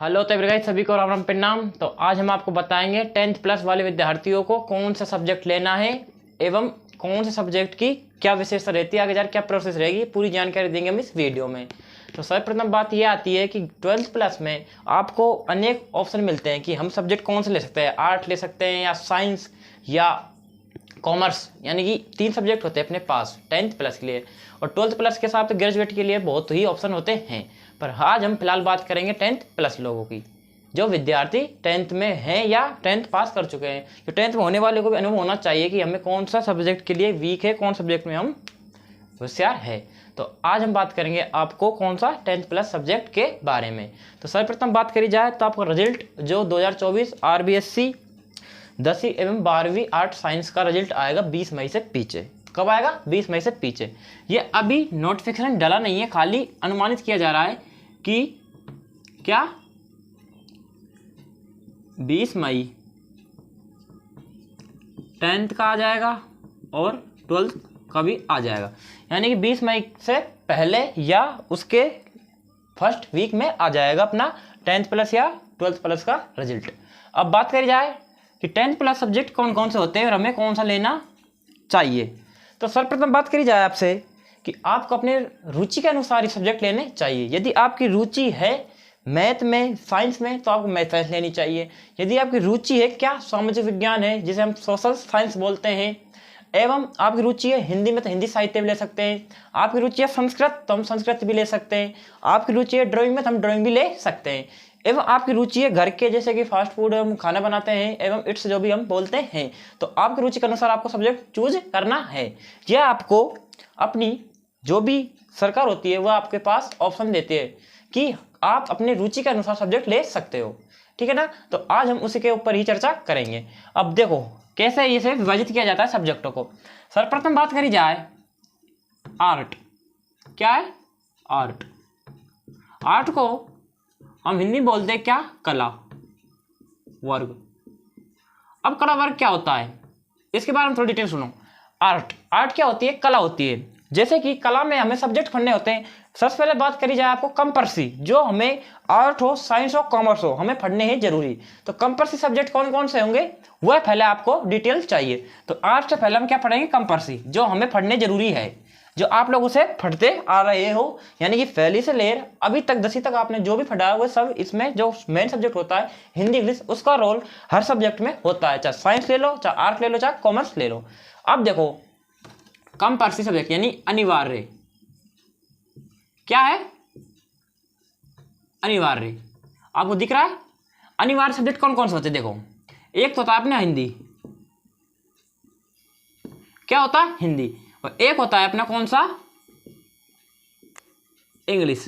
Hello तो everyone, सभी को राम राम प्रणाम। तो आज हम आपको बताएंगे 10th प्लस वाले विद्यार्थियों को कौन सा सब्जेक्ट लेना है एवं कौन से सब्जेक्ट की क्या विशेषता रहती है, आगे जाकर क्या प्रोसेस रहेगी, पूरी जानकारी देंगे हम इस वीडियो में। तो सर्वप्रथम बात यह आती है कि 12th प्लस में आपको अनेक ऑप्शन मिलते हैं कि हम सब्जेक्ट कौन से ले सकते हैं। आर्ट ले सकते हैं या साइंस या कॉमर्स, यानी कि 3 सब्जेक्ट होते हैं अपने पास 10th प्लस के लिए। और 12th प्लस के साथ ग्रेजुएट के लिए बहुत ही ऑप्शन होते हैं, पर आज हम फिलहाल बात करेंगे 10th प्लस लोगों की, जो विद्यार्थी 10th में हैं या 10th पास कर चुके हैं। तो 10th में होने वाले को भी अनुभव होना चाहिए कि हमें कौन सा सब्जेक्ट के लिए वीक है, कौन सब्जेक्ट में हम होशियार है। तो आज हम बात करेंगे आपको कौन सा 10th प्लस सब्जेक्ट के बारे में। तो सर्वप्रथम बात करी जाए तो आपका रिजल्ट जो 2024 RBSC 10वीं एवं 12वीं आर्ट साइंस का रिजल्ट आएगा 20 मई से पीछे। कब आएगा? 20 मई से पीछे। ये अभी नोटिफिकेशन डला नहीं है, खाली अनुमानित किया जा रहा है कि क्या 20 मई 10th का आ जाएगा और 12th का भी आ जाएगा, यानी कि 20 मई से पहले या उसके फर्स्ट वीक में आ जाएगा अपना 10th प्लस या 12th प्लस का रिजल्ट। अब बात करी जाए कि 10th प्लस सब्जेक्ट कौन कौन से होते हैं और हमें कौन सा लेना चाहिए। तो सर्वप्रथम बात करी जाए आपसे कि आपको अपने रुचि के अनुसार ही सब्जेक्ट लेने चाहिए। यदि आपकी रुचि है मैथ में, साइंस में, तो आपको मैथ साइंस लेनी चाहिए। यदि आपकी रुचि है क्या सामाजिक विज्ञान है, जिसे हम सोशल साइंस बोलते हैं, एवं आपकी रुचि है हिंदी में, तो हिंदी साहित्य भी ले सकते हैं। आपकी रुचि है संस्कृत, तो हम संस्कृत भी ले सकते हैं। आपकी रुचि है ड्राइंग में, तो हम ड्राइंग भी ले सकते हैं। एवं आपकी रुचि है घर के, जैसे कि फास्ट फूड हम खाना बनाते हैं एवं इट्स जो भी हम बोलते हैं, तो आपकी रुचि के अनुसार आपको सब्जेक्ट चूज करना है। यह आपको अपनी जो भी सरकार होती है वह आपके पास ऑप्शन देती है कि आप अपने रुचि के अनुसार सब्जेक्ट ले सकते हो, ठीक है ना। तो आज हम उसी के ऊपर ही चर्चा करेंगे। अब देखो कैसे इसे विभाजित किया जाता है सब्जेक्टों को। सर्वप्रथम बात करी जाए आर्ट। क्या है? आर्ट। आर्ट को हम हिंदी बोलते हैं क्या? कला वर्ग। अब कला वर्ग क्या होता है, इसके बारे में थोड़ी डिटेल सुनो। आर्ट क्या होती है? कला होती है। जैसे कि कला में हमें सब्जेक्ट पढ़ने होते हैं। सबसे पहले बात करी जाए आपको कंपल्सरी, जो हमें आर्ट हो, साइंस हो, कॉमर्स हो, हमें पढ़ने हैं जरूरी। तो कंपल्सरी सब्जेक्ट कौन कौन से होंगे वह पहले आपको डिटेल चाहिए। तो आर्ट से पहले हम क्या पढ़ेंगे? कंपल्सरी, जो हमें पढ़ने जरूरी है, जो आप लोग उसे पढ़ते आ रहे हो, यानी कि पहली से लेकर अभी तक 10वीं तक आपने जो भी पढ़ा है वो सब इसमें जो मेन सब्जेक्ट होता है हिंदी इंग्लिश, उसका रोल हर सब्जेक्ट में होता है। चाहे साइंस ले लो, चाहे आर्ट ले लो, चाहे कॉमर्स ले लो। अब देखो कंपल्सरी सब्जेक्ट यानी अनिवार्य। क्या है? अनिवार्य। आपको दिख रहा है? अनिवार्य सब्जेक्ट कौन कौन से होते हैं? देखो, एक तो होता है अपना हिंदी। क्या होता है? हिंदी। और एक होता है अपना कौन सा? इंग्लिश।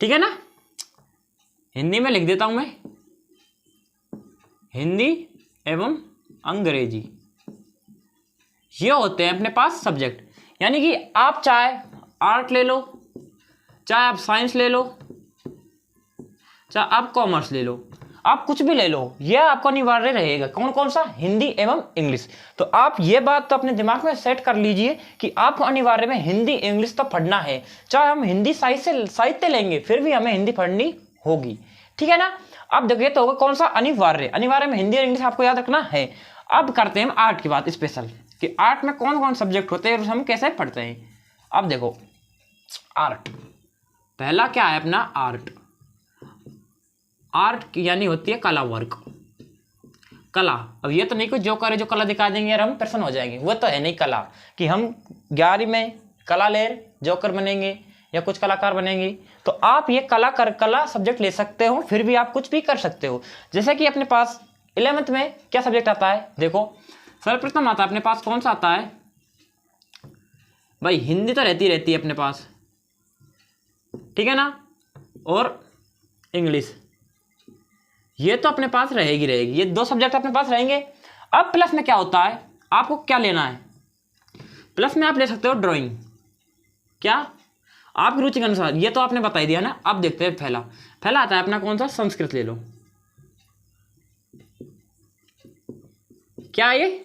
ठीक है ना। हिंदी में लिख देता हूं मैं, हिंदी एवं अंग्रेजी, ये होते हैं अपने पास सब्जेक्ट। यानी कि आप चाहे आर्ट ले लो, चाहे आप साइंस ले लो, चाहे आप कॉमर्स ले लो, आप कुछ भी ले लो, यह आपको अनिवार्य रहेगा। कौन कौन सा? हिंदी एवं इंग्लिश। तो आप ये बात तो अपने दिमाग में सेट कर लीजिए कि आपको अनिवार्य में हिंदी इंग्लिश तो पढ़ना है। चाहे हम हिंदी साहित्य लेंगे फिर भी हमें हिंदी पढ़नी होगी, ठीक है ना। अब देखिए तो होगा कौन सा? अनिवार्य। अनिवार्य में हिंदी और इंग्लिश आपको याद रखना है। अब करते हैं आर्ट की बात स्पेशल, कि आर्ट में कौन कौन सब्जेक्ट होते हैं और हम कैसे पढ़ते हैं। अब देखो आर्ट, पहला क्या है अपना? आर्ट। आर्ट यानी होती है कला वर्ग। कला, अब ये तो नहीं कोई जोकर है जो कला दिखा देंगे यार हम प्रसन्न हो जाएंगे, वो तो है नहीं कला कि हम 11वीं में कला ले जोकर बनेंगे या कुछ कलाकार बनेंगे। तो आप ये कला सब्जेक्ट ले सकते हो, फिर भी आप कुछ भी कर सकते हो। जैसे कि अपने पास 11th में क्या सब्जेक्ट आता है? देखो सर्वप्रथम आता है अपने पास कौन सा आता है भाई? हिंदी तो रहती है अपने पास, ठीक है ना, और इंग्लिश, ये तो अपने पास रहेगी। ये 2 सब्जेक्ट अपने पास रहेंगे। अब प्लस में क्या होता है? आपको क्या लेना है? प्लस में आप ले सकते हो ड्राइंग। क्या? आपकी रुचि के अनुसार, ये तो आपने बता ही दिया ना। अब देखते हैं पहला आता है अपना कौन सा? संस्कृत ले लो। क्या ये?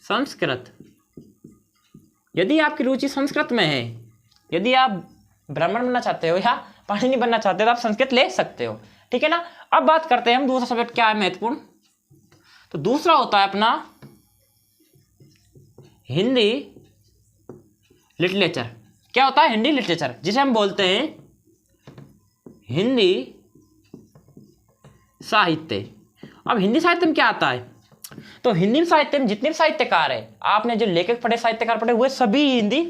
संस्कृत। यदि आपकी रुचि संस्कृत में है, यदि आप ब्राह्मण बनना चाहते हो या पाणिनि नहीं बनना चाहते तो आप संस्कृत ले सकते हो, ठीक है ना। अब बात करते हैं हम दूसरा सब्जेक्ट क्या है महत्वपूर्ण। तो दूसरा होता है अपना हिंदी लिटरेचर। क्या होता है हिंदी लिटरेचर, जिसे हम बोलते हैं हिंदी साहित्य। अब हिंदी साहित्य में क्या आता है, तो हिंदी साहित्य में जितने भी साहित्यकार है, आपने जो लेखक पढ़े, साहित्यकार पढ़े, वे सभी हिंदी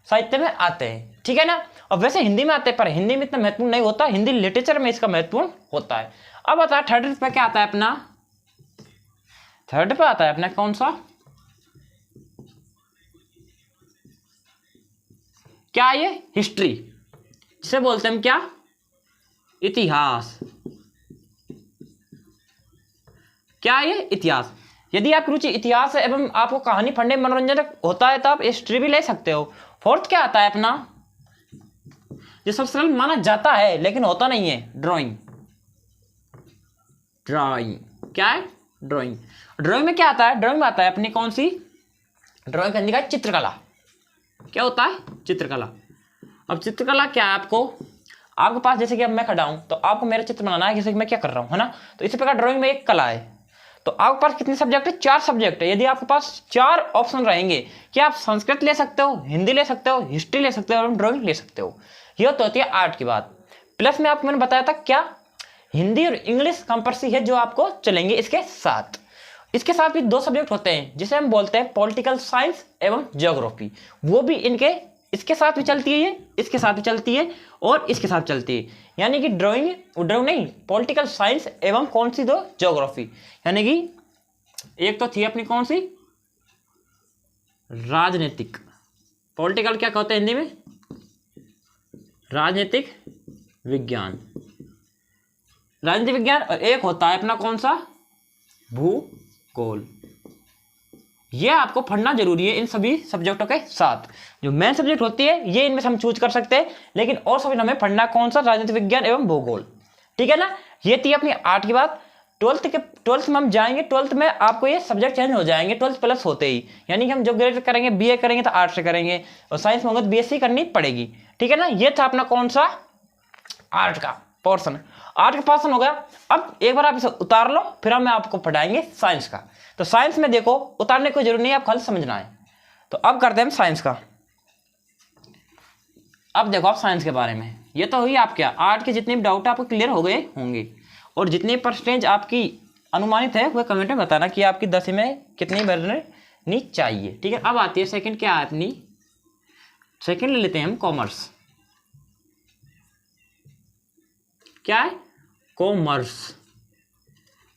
साहित्य में आते हैं, ठीक है ना। और वैसे हिंदी में आते हैं पर हिंदी में इतना महत्वपूर्ण नहीं होता, हिंदी लिटरेचर में इसका महत्वपूर्ण होता है। अब आता है थर्ड पे क्या आता है अपना, थर्ड पे आता है अपना कौन सा, क्या ये हिस्ट्री, जिसे बोलते हैं हम क्या, इतिहास। क्या ये इतिहास। यदि आपकी रुचि इतिहास है एवं आपको कहानी पढ़ने में मनोरंजन होता है तो आप हिस्ट्री भी ले सकते हो। फोर्थ क्या आता है अपना, जो सबसे सरल माना जाता है लेकिन होता नहीं है, ड्राइंग। ड्राइंग क्या है, ड्राइंग। ड्राइंग में क्या आता है, ड्राइंग में आता है अपनी कौन सी, ड्राइंग करने का चित्रकला। क्या होता है, चित्रकला। अब चित्रकला क्या है, आपके पास जैसे कि अब मैं खड़ा हूं तो आपको मेरा चित्र बनाना है, जैसे कि मैं क्या कर रहा हूं, है ना। तो इसी प्रकार ड्राइंग में एक कला है। तो आपके पास कितने सब्जेक्ट है, 4 सब्जेक्ट है। यदि आपके पास 4 ऑप्शन रहेंगे कि आप संस्कृत ले सकते हो, हिंदी ले सकते हो, हिस्ट्री ले सकते हो और ड्राइंग ले सकते हो। यह तो होती है आर्ट की बात। प्लस में आपको मैंने बताया था क्या, हिंदी और इंग्लिश कंपल्सरी है जो आपको चलेंगे इसके साथ। इसके साथ भी 2 सब्जेक्ट होते हैं जिसे हम बोलते हैं पॉलिटिकल साइंस एवं ज्योग्राफी। वो भी इनके इसके साथ भी चलती है, ये इसके साथ भी चलती है और इसके साथ चलती है। यानी कि ड्राइंग नहीं, पॉलिटिकल साइंस एवं कौन सी 2, ज्योग्राफी। यानी कि एक तो थी अपनी कौन सी, राजनीतिक। पॉलिटिकल क्या कहते हैं हिंदी में, राजनीतिक विज्ञान, राजनीतिक विज्ञान। और एक होता है अपना कौन सा, भूगोल। ये आपको पढ़ना जरूरी है इन सभी सब्जेक्टों के साथ। जो मेन सब्जेक्ट होती है ये इनमें से हम चूज कर सकते हैं, लेकिन और सभी हमें पढ़ना कौन सा, राजनीतिक विज्ञान एवं भूगोल, ठीक है ना। ये थी अपनी आर्ट की बात। ट्वेल्थ में हम जाएंगे, ट्वेल्थ में आपको ये सब्जेक्ट चेंज हो जाएंगे 12th प्लस होते ही। यानी कि हम जो ग्रेड करेंगे, बीए करेंगे तो आर्ट से करेंगे, और साइंस में होंगे तो बीएससी करनी पड़ेगी, ठीक है ना। ये था अपना कौन सा, आर्ट का पोर्सन। आर्ट का पोर्सन हो गया। अब एक बार आप इसे उतार लो, फिर हम आपको पढ़ाएंगे साइंस का। तो साइंस में देखो उतारने की कोई जरूरत नहीं है, आपको खाली समझना है। तो अब करते हैं हम साइंस का। अब देखो आप साइंस के बारे में, ये तो हुई आप क्या, आर्ट के जितने भी डाउट आपको क्लियर हो गए होंगे, और जितने परसेंटेज आपकी अनुमानित है वह कमेंट में बताना कि आपकी 10 में कितनी बननी चाहिए, ठीक है। अब आती है सेकंड, क्या है अपनी सेकंड ले लेते हैं हम, कॉमर्स। क्या है, कॉमर्स।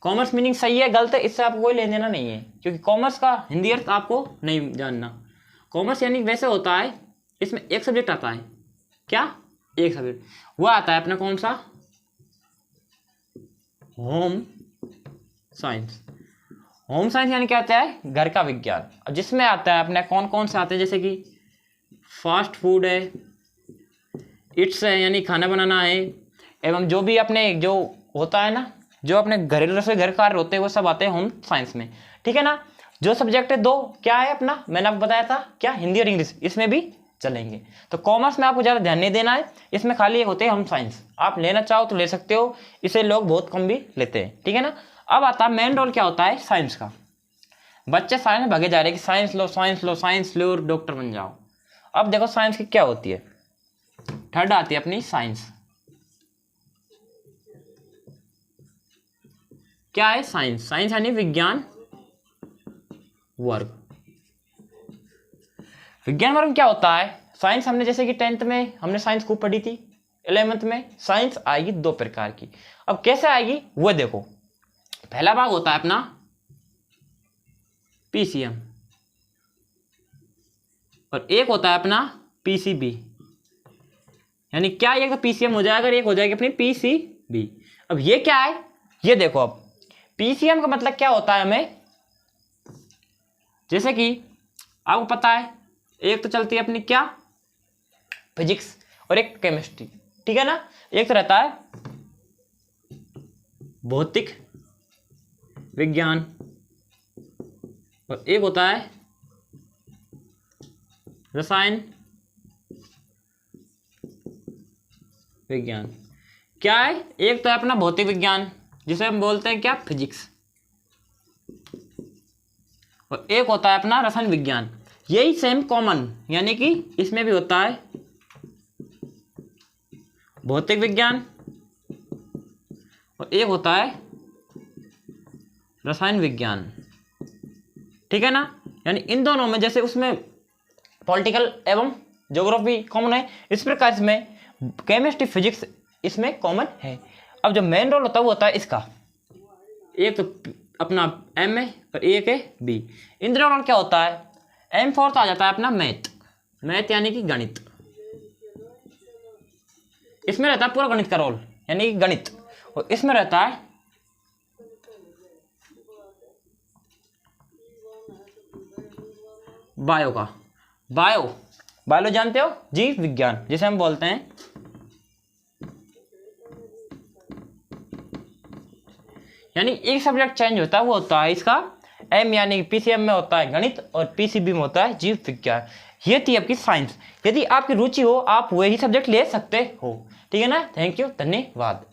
कॉमर्स मीनिंग सही है गलत है इससे आपको कोई लेना देना नहीं है, क्योंकि कॉमर्स का हिंदी अर्थ आपको नहीं जानना। कॉमर्स यानी वैसे होता है, इसमें एक सब्जेक्ट आता है, क्या, एक सब्जेक्ट, वो आता है अपना कौन सा, होम साइंस। होम साइंस यानी क्या आता है, घर का विज्ञान। अब जिसमें आता है अपने कौन कौन से आते हैं, जैसे कि फास्ट फूड है, इट्स है यानी खाना बनाना है, एवं जो भी अपने जो होता है ना, जो अपने घरेलू रसोई घर कार्य होते हैं वो सब आते हैं होम साइंस में, ठीक है ना। जो सब्जेक्ट है 2 क्या है अपना, मैंने आपको बताया था क्या, हिंदी और इंग्लिश, इसमें भी चलेंगे। तो कॉमर्स में आपको ज़्यादा ध्यान नहीं देना है, इसमें खाली एक होते हैं होम साइंस। आप लेना चाहो तो ले सकते हो, इसे लोग बहुत कम भी लेते हैं, ठीक है ना। अब आता है मेन रोल क्या होता है साइंस का। बच्चे साइंस में भागे जा रहे हैं कि साइंस लो साइंस लो साइंस लो और डॉक्टर बन जाओ। अब देखो साइंस की क्या होती है, थर्ड आती है अपनी साइंस। क्या है साइंस, साइंस यानी विज्ञान वर्ग। विज्ञान वर्ग में क्या होता है, साइंस हमने जैसे कि 10th में हमने साइंस खूब पढ़ी थी, 11th में साइंस आएगी 2 प्रकार की। अब कैसे आएगी वो देखो, पहला भाग होता है अपना पीसीएम और एक होता है अपना पीसीबी। यानी क्या, एक तो पीसीएम हो जाएगा, एक हो जाएगी अपनी पीसीबी। अब ये क्या है, ये देखो, अब पीसीएम का मतलब क्या होता है हमें, जैसे कि आपको पता है एक तो चलती है अपनी क्या, फिजिक्स और एक केमिस्ट्री, ठीक है ना। एक तो रहता है भौतिक विज्ञान और एक होता है रसायन विज्ञान क्या है, एक तो है अपना भौतिक विज्ञान जिसे हम बोलते हैं क्या, फिजिक्स, और एक होता है अपना रसायन विज्ञान। यही सेम कॉमन, यानी कि इसमें भी होता है भौतिक विज्ञान और एक होता है रसायन विज्ञान, ठीक है ना। यानी इन दोनों में जैसे उसमें पॉलिटिकल एवं ज्योग्राफी कॉमन है, इस प्रकार इसमें केमिस्ट्री फिजिक्स इसमें कॉमन है। अब जो मेन रोल होता है वो होता है इसका, एक तो अपना एम है और एक है बी। इन दोनों रोल क्या होता है, एम फोर्थ आ जाता है अपना मैथ यानी कि गणित, इसमें रहता है पूरा गणित का रोल यानी कि गणित, और इसमें रहता है बायो का, बायो जानते हो, जीव विज्ञान जिसे हम बोलते हैं। यानी एक सब्जेक्ट चेंज होता है वो होता है इसका एम, यानी कि पीसीएम में होता है गणित और पीसीबी में होता है जीव विज्ञान। ये थी आपकी साइंस। यदि आपकी रुचि हो आप वही सब्जेक्ट ले सकते हो, ठीक है ना। थैंक यू, धन्यवाद।